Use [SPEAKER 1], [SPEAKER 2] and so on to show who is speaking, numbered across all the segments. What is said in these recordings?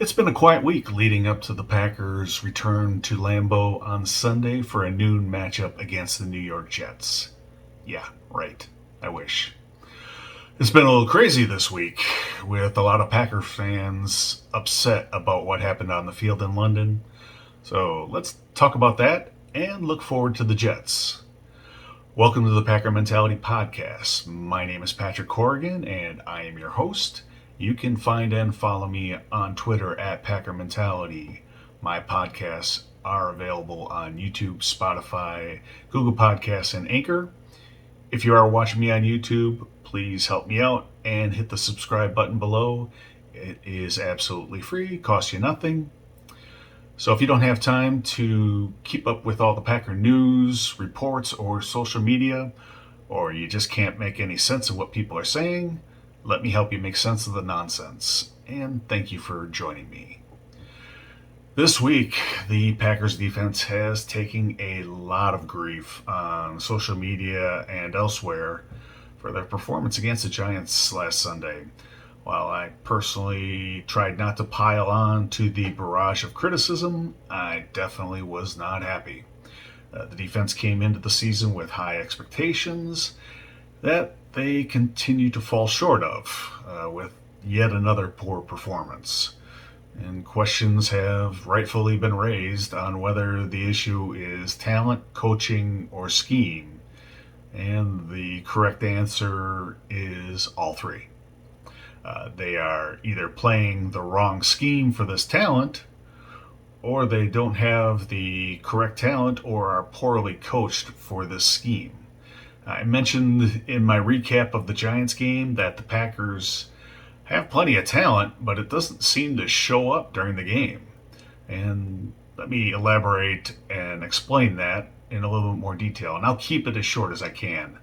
[SPEAKER 1] It's been a quiet week leading up to the Packers' return to Lambeau on Sunday for a noon matchup against the New York Jets. Yeah, right. I wish. It's been a little crazy this week with a lot of Packer fans upset about what happened on the field in London. So let's talk about that and look forward to the Jets. Welcome to the Packer Mentality Podcast. My name is Patrick Corrigan and I am your host. You can find and follow me on Twitter at Packer Mentality. My podcasts are available on YouTube, Spotify, Google Podcasts, and Anchor. If you are watching me on YouTube, please help me out and hit the subscribe button below. It is absolutely free, costs you nothing. So if you don't have time to keep up with all the Packer news, reports, or social media, or you just can't make any sense of what people are saying, let me help you make sense of the nonsense. And thank you for joining me. This week, the Packers defense has taken a lot of grief on social media and elsewhere for their performance against the Giants last Sunday. While I personally tried not to pile on to the barrage of criticism, I definitely was not happy. The defense came into the season with high expectations that they continue to fall short of with yet another poor performance. And questions have rightfully been raised on whether the issue is talent, coaching, or scheme. And the correct answer is all three. They are either playing the wrong scheme for this talent, or they don't have the correct talent or are poorly coached for this scheme. I mentioned in my recap of the Giants game that the Packers have plenty of talent, but it doesn't seem to show up during the game. And let me elaborate and explain that in a little bit more detail, and I'll keep it as short as I can.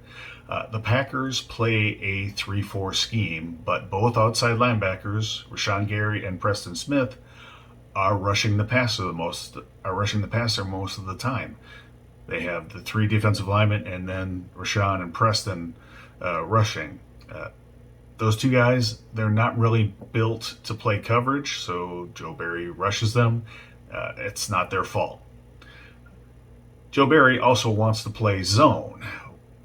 [SPEAKER 1] The Packers play a 3-4 scheme, but both outside linebackers, Rashawn Gary and Preston Smith, are rushing the passer most of the time. They have the three defensive linemen and then Rashawn and Preston rushing. Those two guys, they're not really built to play coverage, so Joe Barry rushes them. It's not their fault. Joe Barry also wants to play zone,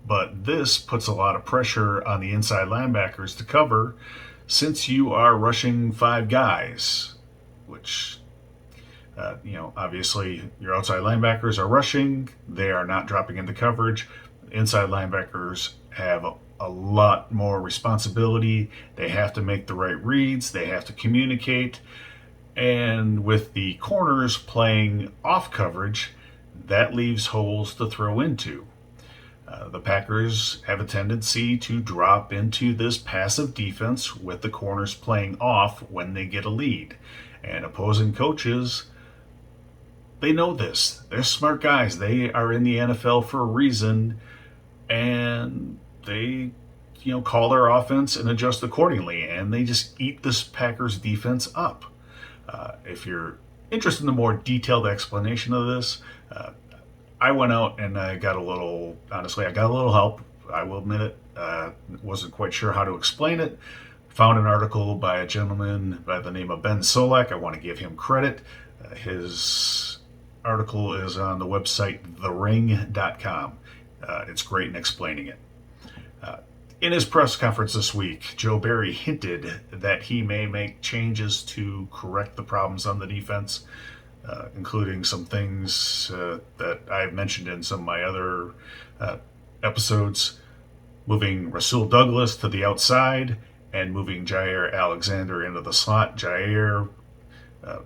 [SPEAKER 1] but this puts a lot of pressure on the inside linebackers to cover since you are rushing five guys, which, obviously your outside linebackers are rushing. They are not dropping into coverage. Inside linebackers have a lot more responsibility. They have to make the right reads. They have to communicate. And with the corners playing off coverage, that leaves holes to throw into. The Packers have a tendency to drop into this passive defense with the corners playing off when they get a lead. And opposing coaches, they know this. They're smart guys. They are in the NFL for a reason, and they, call their offense and adjust accordingly, and they just eat this Packers defense up. If you're interested in a more detailed explanation of this, I went out and I got a little help. I will admit it. Wasn't quite sure how to explain it. Found an article by a gentleman by the name of Ben Solak. I want to give him credit. His article is on the website thering.com. It's great in explaining it. In his press conference this week, Joe Barry hinted that he may make changes to correct the problems on the defense, including some things that I've mentioned in some of my other episodes, moving Rasul Douglas to the outside and moving Jair Alexander into the slot. Jair, a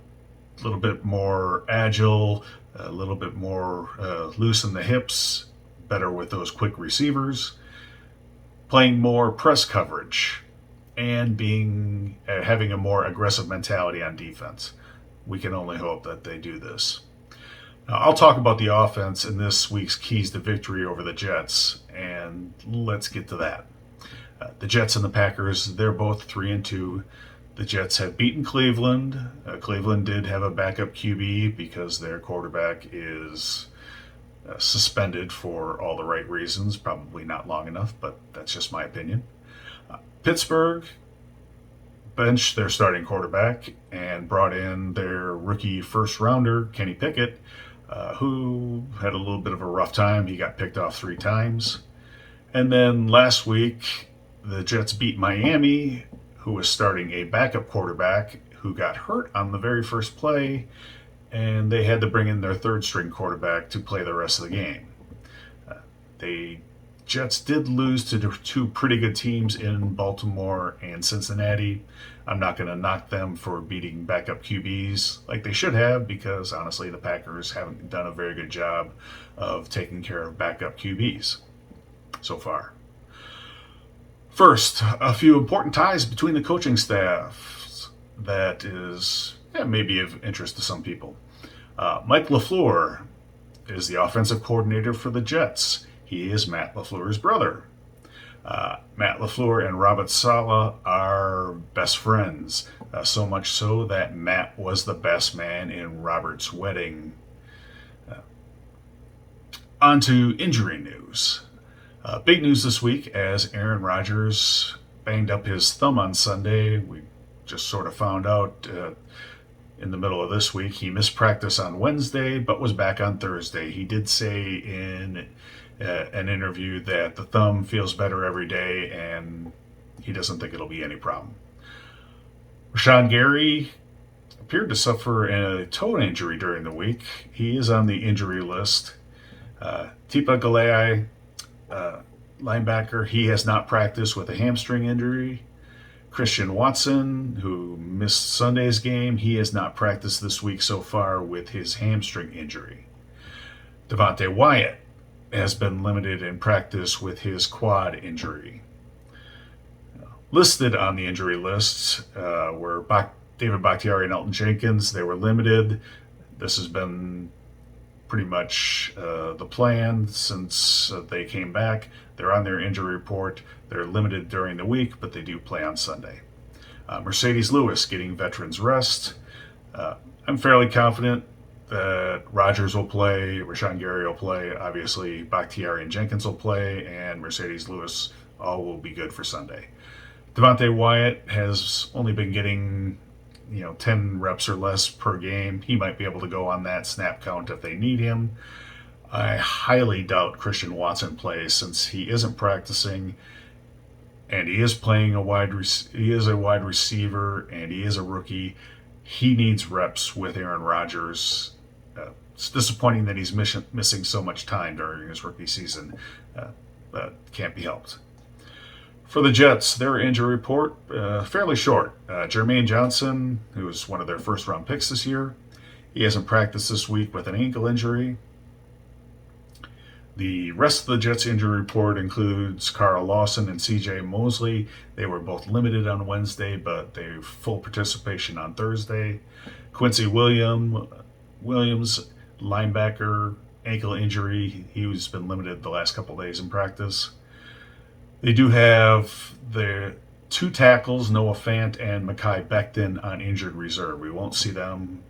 [SPEAKER 1] little bit more agile, a little bit more loose in the hips, better with those quick receivers, playing more press coverage, and having a more aggressive mentality on defense. We can only hope that they do this. Now, I'll talk about the offense in this week's keys to victory over the Jets, and let's get to that. The Jets and the Packers, they're both 3-2. The Jets have beaten Cleveland. Cleveland did have a backup QB because their quarterback is suspended for all the right reasons, probably not long enough, but that's just my opinion. Pittsburgh benched their starting quarterback and brought in their rookie first rounder, Kenny Pickett, who had a little bit of a rough time. He got picked off 3 times. And then last week, the Jets beat Miami, who was starting a backup quarterback who got hurt on the very first play, and they had to bring in their third string quarterback to play the rest of the game. The Jets did lose to 2 pretty good teams in Baltimore and Cincinnati. I'm not going to knock them for beating backup QBs like they should have, because honestly the Packers haven't done a very good job of taking care of backup QBs so far. First, a few important ties between the coaching staffs that is maybe of interest to some people. Mike LaFleur is the offensive coordinator for the Jets. He is Matt LaFleur's brother. Matt LaFleur and Robert Saleh are best friends, so much so that Matt was the best man in Robert's wedding. On to injury news. Big news this week as Aaron Rodgers banged up his thumb on Sunday. We just sort of found out in the middle of this week. He missed practice on Wednesday but was back on Thursday. He did say in an interview that the thumb feels better every day and he doesn't think it'll be any problem. Rashawn Gary appeared to suffer a toe injury during the week. He is on the injury list. Tipa Galeai, linebacker, he has not practiced with a hamstring injury. Christian Watson, who missed Sunday's game, he has not practiced this week so far with his hamstring injury. Devontae Wyatt has been limited in practice with his quad injury. Listed on the injury list were David Bakhtiari and Elton Jenkins. They were limited. This has been pretty much the plan since they came back. They're on their injury report. They're limited during the week, but they do play on Sunday. Mercedes Lewis getting veterans rest. I'm fairly confident that Rodgers will play, Rashawn Gary will play, obviously Bakhtiari and Jenkins will play, and Mercedes Lewis all will be good for Sunday. Devontae Wyatt has only been getting 10 reps or less per game. He might be able to go on that snap count if they need him. I highly doubt Christian Watson plays since he isn't practicing, and he is playing he is a wide receiver, and he is a rookie. He needs reps with Aaron Rodgers. It's disappointing that he's missing so much time during his rookie season, but can't be helped. For the Jets, their injury report, fairly short. Jermaine Johnson, who was one of their first-round picks this year, he hasn't practiced this week with an ankle injury. The rest of the Jets injury report includes Carl Lawson and C.J. Mosley. They were both limited on Wednesday, but they full participation on Thursday. Quincy Williams, linebacker, ankle injury. He's been limited the last couple days in practice. They do have their 2 tackles, Noah Fant and Mekhi Becton, on injured reserve. We won't see them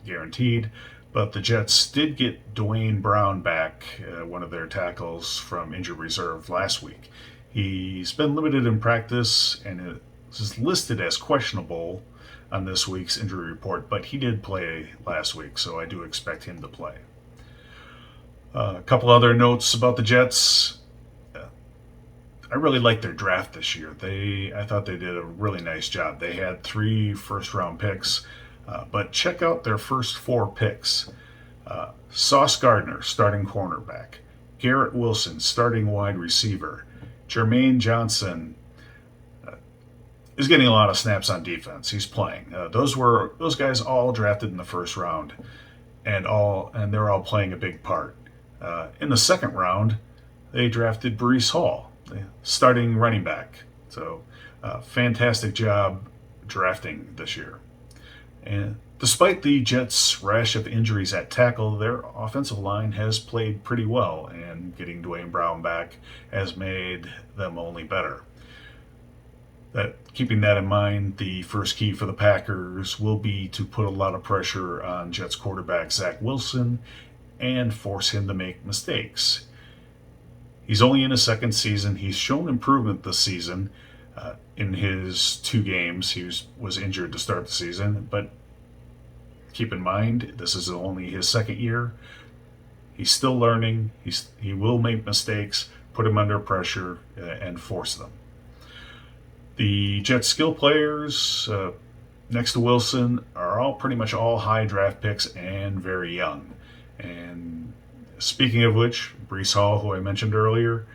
[SPEAKER 1] guaranteed, but the Jets did get Dwayne Brown back, one of their tackles, from injured reserve last week. He's been limited in practice and is listed as questionable on this week's injury report, but he did play last week, so I do expect him to play. A couple other notes about the Jets. I really liked their draft this year. I thought they did a really nice job. They had 3 first-round picks, but check out their first 4 picks. Sauce Gardner, starting cornerback. Garrett Wilson, starting wide receiver. Jermaine Johnson is getting a lot of snaps on defense. He's playing. Those guys all drafted in the first round, and they're all playing a big part. In the second round, they drafted Breece Hall, starting running back. So fantastic job drafting this year. And despite the Jets' rash of injuries at tackle, their offensive line has played pretty well, and getting Dwayne Brown back has made them only better. Keeping that in mind, the first key for the Packers will be to put a lot of pressure on Jets quarterback Zach Wilson and force him to make mistakes. He's only in his second season. He's shown improvement this season. In his 2 games, he was injured to start the season, but keep in mind, this is only his second year. He's still learning. He will make mistakes, put him under pressure, and force them. The Jets skill players, next to Wilson, are all pretty much all high draft picks and very young. And speaking of which, Breece Hall, who I mentioned earlier,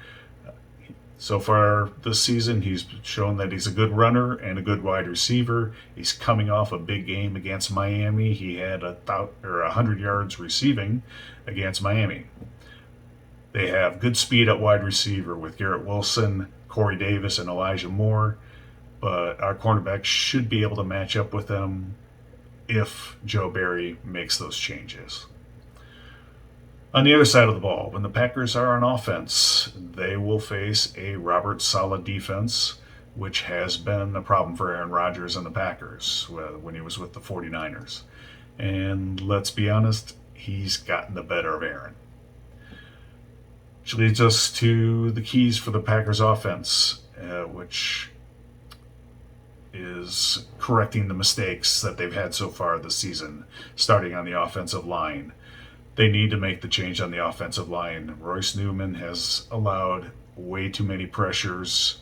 [SPEAKER 1] so far this season, he's shown that he's a good runner and a good wide receiver. He's coming off a big game against Miami. He had 100 yards receiving against Miami. They have good speed at wide receiver with Garrett Wilson, Corey Davis, and Elijah Moore. But our cornerbacks should be able to match up with them if Joe Barry makes those changes. On the other side of the ball, when the Packers are on offense, they will face a Robert Saleh defense, which has been a problem for Aaron Rodgers and the Packers when he was with the 49ers. And let's be honest, he's gotten the better of Aaron. Which leads us to the keys for the Packers offense, which is correcting the mistakes that they've had so far this season, starting on the offensive line. They need to make the change on the offensive line. Royce Newman has allowed way too many pressures.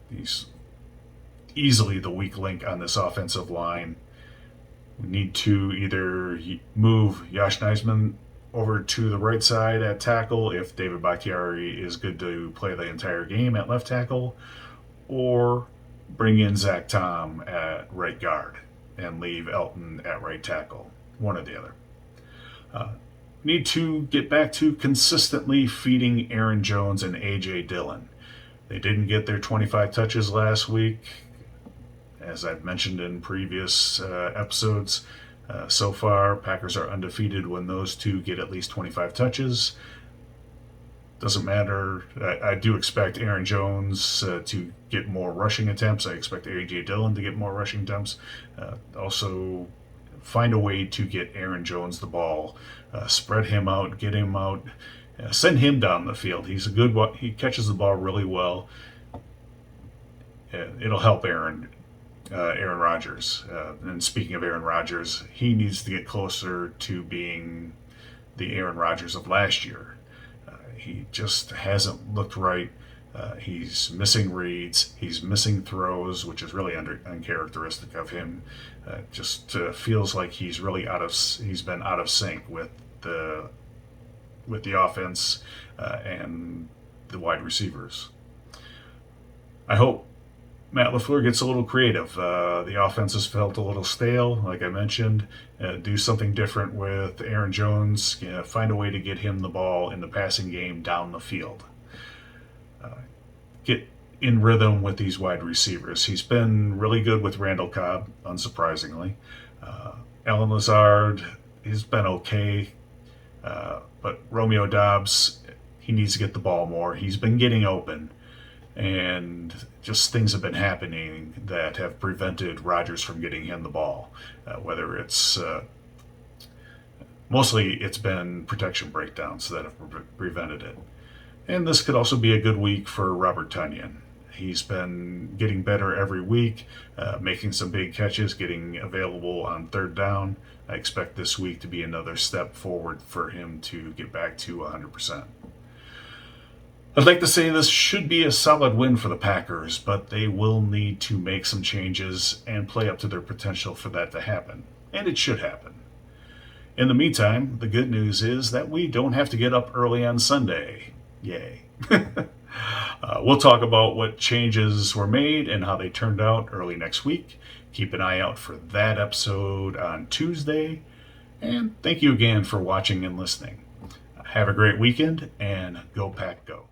[SPEAKER 1] He's easily the weak link on this offensive line. We need to either move Josh Neisman over to the right side at tackle if David Bakhtiari is good to play the entire game at left tackle, or bring in Zach Tom at right guard and leave Elton at right tackle. One or the other. Need to get back to consistently feeding Aaron Jones and A.J. Dillon. They didn't get their 25 touches last week. As I've mentioned in previous episodes, so far, Packers are undefeated when those two get at least 25 touches. Doesn't matter. I do expect Aaron Jones to get more rushing attempts. I expect A.J. Dillon to get more rushing attempts. Also, find a way to get Aaron Jones the ball. Spread him out, get him out, send him down the field. He's a good one. He catches the ball really well. It'll help Aaron Rodgers. And speaking of Aaron Rodgers, he needs to get closer to being the Aaron Rodgers of last year. He just hasn't looked right. He's missing reads. He's missing throws, which is really uncharacteristic of him. Just feels like he's been out of sync with the offense and the wide receivers. I hope Matt LaFleur gets a little creative. The offense has felt a little stale, like I mentioned. Do something different with Aaron Jones. Find a way to get him the ball in the passing game down the field. Get in rhythm with these wide receivers. He's been really good with Randall Cobb, unsurprisingly. Alan Lazard has been okay. But Romeo Doubs, he needs to get the ball more. He's been getting open. And just things have been happening that have prevented Rodgers from getting him the ball. Whether it's mostly it's been protection breakdowns that have prevented it. And this could also be a good week for Robert Tonyan. He's been getting better every week, making some big catches, getting available on third down. I expect this week to be another step forward for him to get back to 100%. I'd like to say this should be a solid win for the Packers, but they will need to make some changes and play up to their potential for that to happen. And it should happen. In the meantime, the good news is that we don't have to get up early on Sunday. Yay. We'll talk about what changes were made and how they turned out early next week. Keep an eye out for that episode on Tuesday. And thank you again for watching and listening. Have a great weekend, and go Pack Go.